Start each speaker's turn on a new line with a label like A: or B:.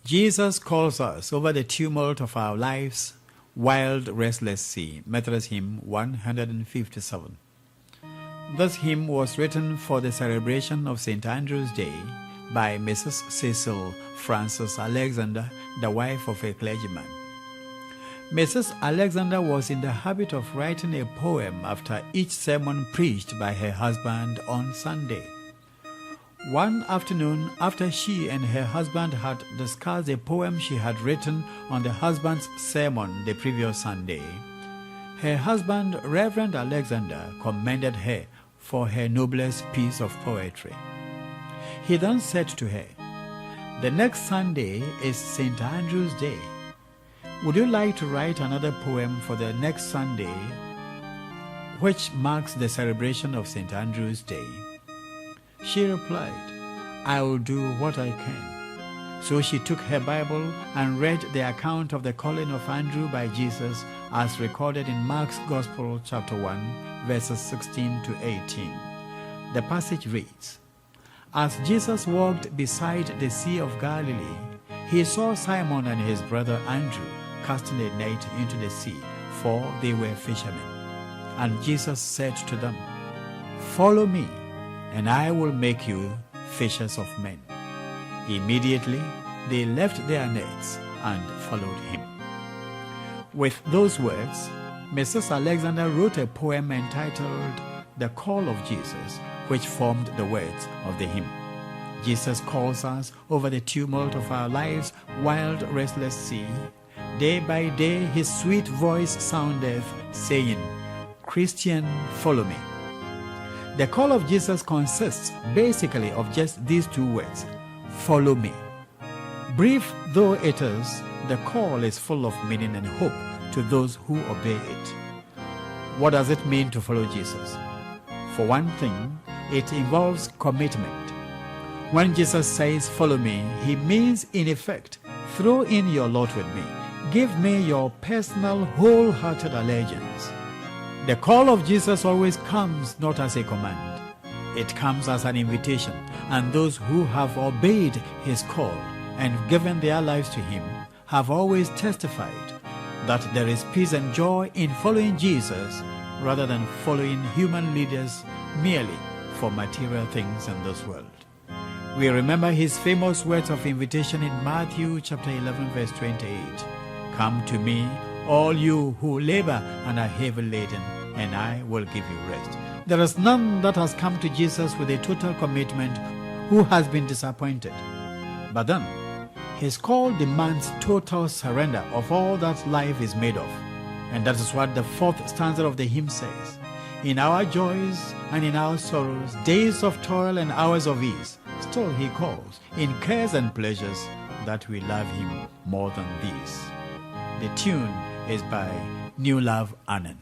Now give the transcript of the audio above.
A: Jesus calls us over the tumult of our lives, wild, restless sea. Methodist hymn 157. This hymn was written for the celebration of St. Andrew's Day by Mrs. Cecil Frances Alexander, the wife of a clergyman. Mrs. Alexander was in the habit of writing a poem after each sermon preached by her husband on Sunday. One afternoon, after she and her husband had discussed a poem she had written on the husband's sermon the previous Sunday, her husband, Reverend Alexander, commended her for her noblest piece of poetry. He then said to her, "The next Sunday is St. Andrew's Day. Would you like to write another poem for the next Sunday, which marks the celebration of St. Andrew's Day?" She replied, "I will do what I can." So she took her Bible and read the account of the calling of Andrew by Jesus as recorded in Mark's Gospel, chapter 1, verses 16 to 18. The passage reads, "As Jesus walked beside the Sea of Galilee, he saw Simon and his brother Andrew casting a net into the sea, for they were fishermen. And Jesus said to them, 'Follow me, and I will make you fishers of men.' Immediately they left their nets and followed him." With those words, Mrs. Alexander wrote a poem entitled "The Call of Jesus," which formed the words of the hymn. Jesus calls us over the tumult of our lives, wild, restless sea. Day by day his sweet voice soundeth, saying, "Christian, follow me." The call of Jesus consists basically of just these two words, "Follow me." Brief though it is, the call is full of meaning and hope to those who obey it. What does it mean to follow Jesus? For one thing, it involves commitment. When Jesus says, "Follow me," he means, in effect, throw in your lot with me. Give me your personal, wholehearted allegiance. The call of Jesus always comes not as a command. It comes as an invitation, and those who have obeyed his call and given their lives to him have always testified that there is peace and joy in following Jesus rather than following human leaders merely for material things in this world. We remember his famous words of invitation in Matthew chapter 11, verse 28. "Come to me, all you who labor and are heavy laden, and I will give you rest." There is none that has come to Jesus with a total commitment who has been disappointed. But then, his call demands total surrender of all that life is made of. And that is what the fourth stanza of the hymn says. "In our joys and in our sorrows, days of toil and hours of ease, still he calls, in cares and pleasures, that we love him more than these." The tune is by New Love Annan.